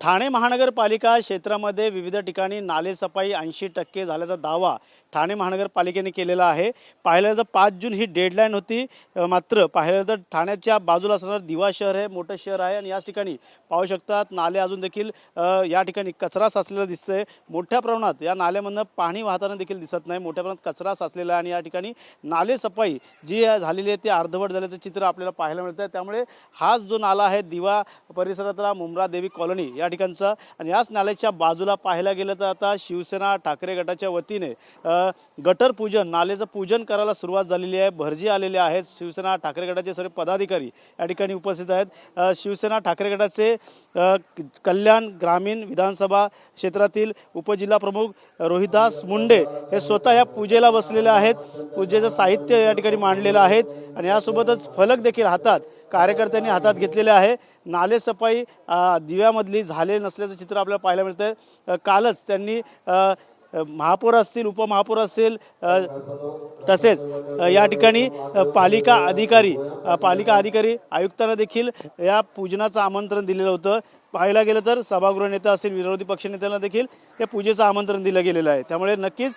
ठाणे महानगरपालिका क्षेत्रामध्ये विविध ठिकाणी नालेसफाई 80% झाल्याचा दावा ठाणे महानगरपालिकेने केलेला आहे। पाहिलं तर 5 जून ही डेडलाईन होती, मात्र पाहिलं तर ठाण्याच्या बाजूला असणारं दिवा शहर हे मोठं शहर आहे आणि याच ठिकाणी पाहू शकतात नाले अजून देखील या ठिकाणी कचरा साचलेला दिसतोय। मोठ्या प्रमाणात या नाल्यामधनं पाणी वाहताना देखील दिसत नाही, मोठ्या प्रमाणात कचरा साचलेला आहे आणि या ठिकाणी नालेसफाई जी झालेली आहे ते अर्धवट झाल्याचं चित्र आपल्याला पाहायला मिळतं। त्यामुळे हाच जो नाला आहे दिवा परिसरातला मुंब्रा देवी कॉलनी या ठिकाणचा आणि याच नाल्याच्या बाजूला पाहायला गेलं तर आता शिवसेना ठाकरे गटाच्या वतीने गटर पूजन नालेचं पूजन करायला सुरुवात झालेली आहे। भरजी आलेले आहेत, शिवसेना ठाकरे गटाचे सर्व पदाधिकारी या ठिकाणी उपस्थित आहेत। शिवसेना ठाकरे गटाचे कल्याण ग्रामीण विधानसभा क्षेत्रातील उपजिल्हा प्रमुख रोहिदास मुंडे हे स्वतः या पूजेला बसलेले आहेत। पूजेचं साहित्य या ठिकाणी मांडलेलं आहे आणि यासोबतच फलक देखील हातात कार्यकर्त्यांनी हातात घेतलेले आहे। नालेसफाई दिव्यामधली झाले नसल्याचं चित्र आपल्याला पाहायला मिळतंय। कालच त्यांनी महापौर असतील, उपमहापौर असतील, तसेच या ठिकाणी पालिका अधिकारी आयुक्तांना देखील या पूजनाचं आमंत्रण दिलेलं होतं। पाहायला गेलं तर सभागृह नेता असतील, विरोधी पक्षनेत्यांना देखील या पूजेचं आमंत्रण दिलं गेलेलं आहे। त्यामुळे नक्कीच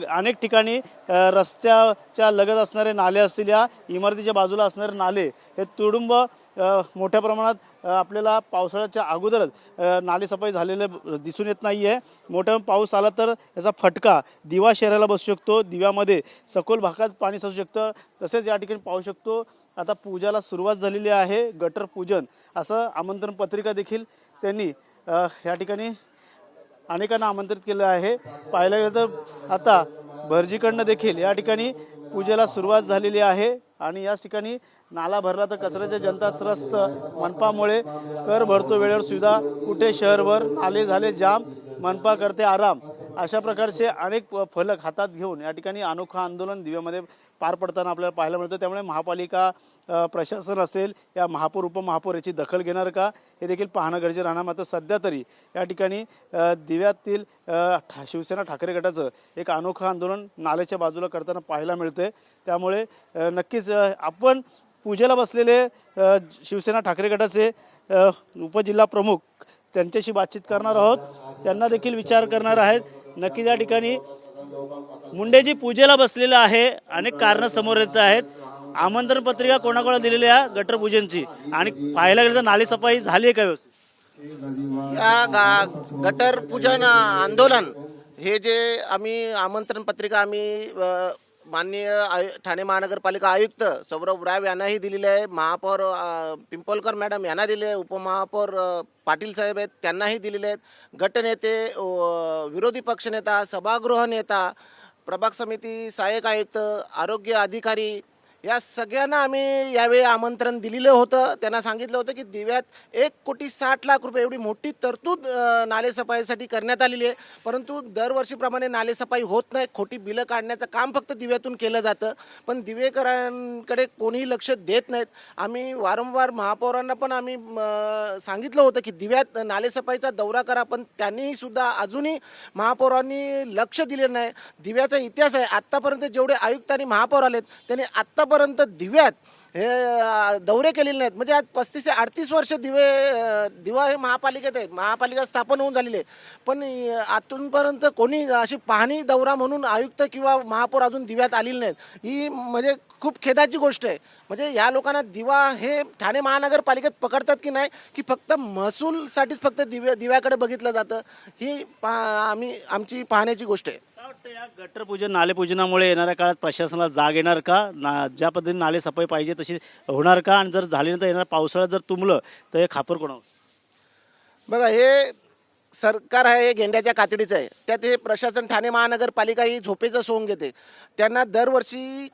अनेक ठिकाणी रस्त्याच्या लगत असणारे नाले असतील, या इमारतीच्या बाजूला असणारे नाले हे तुडुंब मोठ्या प्रमाणात आपल्याला पावसाळ्याच्या अगोदरच नालेसफाई झालेलं दिसून येत नाही आहे। मोठा पाऊस आला तर याचा फटका दिवा शहराला बसू शकतो, दिव्यामध्ये सखोल भागात पाणी साचू शकतं। तसेच या ठिकाणी पाहू शकतो आता पूजाला सुरुवात झालेली आहे, गटर पूजन असं आमंत्रण पत्रिका देखील त्यांनी या ठिकाणी अनेकांना आमंत्रित केलं आहे। पाहायला गेलं तर आता भरजीकडनं देखील या ठिकाणी पूजेला सुरुवात झालेली आहे आणि याच ठिकाणी नाला भरला तर कचऱ्याच्या जनता त्रस्त, मनपामुळे कर भरतो वेळेवर सुविधा कुठे शहरभर, नाले झाले जाम, मनपा करते आराम, अशा प्रकारचे अनेक फलक हातात घेऊन या ठिकाणी अनोखं आंदोलन दिव्यामध्ये पार पडताना आपल्याला पाहायला मिळतं। त्यामुळे महापालिका प्रशासन असेल या महापौर उपमहापौर याची दखल घेणार का हे देखील पाहणं गरजेचं राहणार। मात्र सध्या तरी या ठिकाणी दिव्यातील शिवसेना ठाकरे गटाचं एक अनोखं आंदोलन नाल्याच्या बाजूला करताना पाहायला मिळते। त्यामुळे नक्कीच आपण पूजेला बसलेले शिवसेना ठाकरे गटाचे उपजिल्हा प्रमुख त्यांच्याशी बातचीत करणार आहोत, त्यांना देखील विचार करणार आहेत। नक्कीच या ठिकाणी मुंडेजी पूजेला बसलेलं आहे, अनेक कारणं समोर येत आहेत। आमंत्रण पत्रिका कोणाकोणाला दिलेली आहे गटर पूजनची आणि पाहायला गेलं तर नालेसफाई झाली आहे का व्यवस्थित? या गटर पूजन आंदोलन हे जे आम्ही आमंत्रण पत्रिका आम्ही माननीय ठाणे महानगरपालिका आयुक्त सौरभ राव यांनाही दिलेले आहे, महापौर पिंपळकर मॅडम यांना दिले आहे, उपमहापौर पाटील साहेब आहेत त्यांनाही दिलेले आहेत, गटनेते, विरोधी पक्षनेता, सभागृह नेता, प्रभाग समिती सहाय्यक आयुक्त, आरोग्य अधिकारी या सगळ्यांना आम्ही यावेळी आमंत्रण दिलेलं होतं। त्यांना सांगितलं होतं की दिव्यात 1,60,00,000 रुपये एवढी मोठी तरतूद नालेसफाईसाठी करण्यात आलेली आहे, परंतु दरवर्षीप्रमाणे नालेसफाई होत नाही। खोटी बिलं काढण्याचं काम फक्त दिव्यातून केलं जातं, पण दिवेकरांकडे कोणीही लक्ष देत नाहीत। आम्ही वारंवार महापौरांना पण आम्ही सांगितलं होतं की दिव्यात नालेसफाईचा दौरा करा, पण त्यांनीही सुद्धा अजूनही महापौरांनी लक्ष दिले नाही। दिव्याचा इतिहास आहे, आत्तापर्यंत जेवढे आयुक्त आणि महापौर आलेत त्यांनी आत्तापर्यंत दिव्यात हे दौरे केलेले नाहीत। म्हणजे आज 35 ते 38 वर्ष दिवा हे महापालिकेत आहे, महापालिका स्थापन होऊन झालेली आहे, पण आतापर्यंत कोणी अशी पाहणी दौरा म्हणून आयुक्त किंवा महापौर अजून दिव्यात आलेली नाहीत। ही म्हणजे खूप खेदाची गोष्ट आहे। म्हणजे या लोकांना दिवा हे ठाणे महानगरपालिकेत पकडतात की नाही, की फक्त महसूलसाठीच फक्त दिव्याकडे बघितलं जातं, ही आमची पाहण्याची गोष्ट आहे। या गटर पूजन नाले पूजनामुळे येणाऱ्या काळात प्रशासनाला जाग येणार का? ज्या पद्धतीने नाले सफाई पाहिजे तशी होणार का? आणि जर झाली तर येणार पावसाळ्यात जर तुंबलं तर हे खापर कोणावर? बघा, हे सरकार आहे हे गेंड्याच्या कातडीचं आहे, त्यात हे प्रशासन ठाणे महानगरपालिका ही झोपेचं सोंग घेते। त्यांना दरवर्षी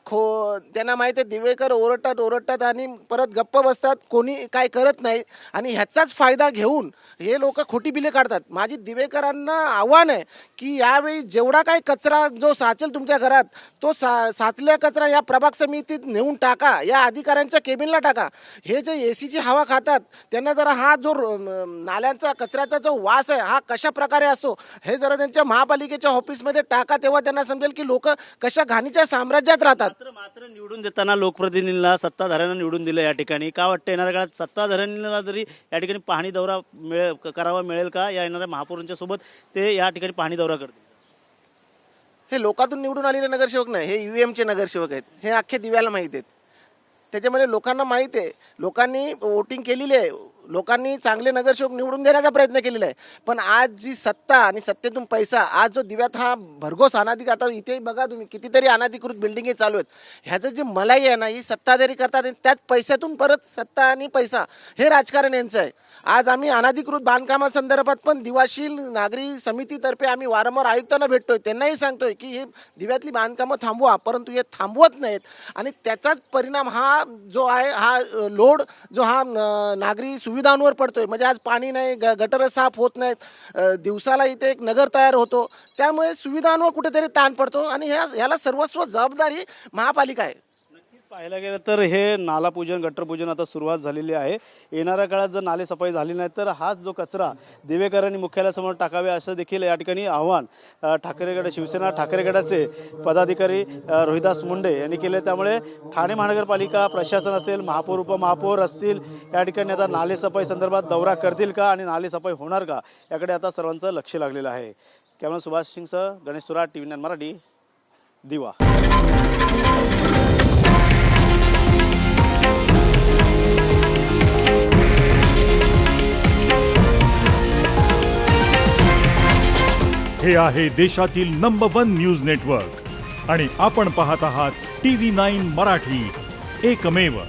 त्यांना माहीत आहे दिवेकर ओरडतात आणि परत गप्प बसतात, कोणी काय करत नाही आणि ह्याचाच फायदा घेऊन हे लोक खोटी बिले काढतात। माझी दिवेकरांना आव्हान आहे की यावेळी जेवढा काही कचरा जो साचेल तुमच्या घरात तो साचलेला कचरा या प्रभाग समितीत नेऊन टाका, या अधिकाऱ्यांच्या केबिनला टाका। हे जे AC ची हवा खातात त्यांना जरा हा जो नाल्यांचा कचऱ्याचा जो वास आहे हा कशा प्रकारे असतो हे जरा त्यांच्या महापालिकेच्या ऑफिसमध्ये टाका, तेव्हा त्यांना समजेल की लोक कशा घाणीच्या साम्राज्यात राहतात. मात्र निवडून देताना लोकप्रतिनिधींना, सत्ताधाऱ्यांना निवडून दिलं या ठिकाणी. का वाटतं येणाऱ्या काळात सत्ताधाऱ्यांना जरी या ठिकाणी पाहणी दौरा करावा मिळेल का? या येणाऱ्या महापौरांच्या सोबत ते या ठिकाणी पाहणी दौरा करतील? हे लोकातून निवडून आलेले नगरसेवक नाही, हे UVMचे नगरसेवक आहेत. हे अख्खे दिव्याला माहीत आहेत. त्याच्यामध्ये लोकांना माहीत आहे, लोकांनी वोटिंग केलेली आहे, लोकांनी चांगले नगरसेवक निवडून देण्याचा प्रयत्न केलेला आहे. पण आज जी सत्ता आणि सत्तेतून पैसा, आज जो दिव्यात हा भरघोस अनाधिक, आता इथे बघा तुम्ही कितीतरी अनाधिकृत बिल्डिंगी चालू आहेत. ह्याचं जे मलाई आहे ना, ही सत्ताधारी करतात आणि त्याच पैशातून परत सत्ता आणि पैसा हे राजकारण यांचं आहे. आज आम्ही अनाधिकृत बांधकामासंदर्भात पण दिवाशील नागरी समितीतर्फे आम्ही वारंवार आयुक्तांना भेटतोय, त्यांनाही सांगतोय की हे दिव्यातली बांधकामं थांबवा, परंतु हे थांबवत नाहीत. आणि त्याचाच परिणाम हा जो आहे, हा लोड जो हा नागरी सुविधांवर पडतोय. म्हणजे आज पाणी नाही, गटर साफ होत नाहीत, दिवसाला इथे एक नगर तयार होतो, त्यामुळे सुविधांवर कुठेतरी ताण पडतो आणि ह्याला सर्वस्व जबाबदारी महापालिका आहे. नक्कीच पाहायला गेलं तर हे नालापूजन, गटरपूजन आता सुरुवात झालेली आहे. येणाऱ्या काळात जर नाले सफाई झाली नाही तर हाच जो कचरा दिवेकरांनी मुख्यालयासमोर टाकावे असं देखील या ठिकाणी आव्हान ठाकरे शिवसेना ठाकरे गटाचे पदाधिकारी रोहिदास मुंडे यांनी केले. त्यामुळे ठाणे महानगरपालिका प्रशासन असेल, महापौर उपमहापौर असतील, या ठिकाणी आता नाले सफाई संदर्भात दौरा करतील का आणि नाले सफाई होणार का, याकडे आता सर्वांचं लक्ष लागलेलं आहे. कॅमेरा सुभाष सिंगसह गणेश सुराट, TV9 मराठी, दिवा. हे आहे देशातील नंबर 1 न्यूज नेटवर्क आणि आपण पाहत आहात TV9 मराठी, एकमेव.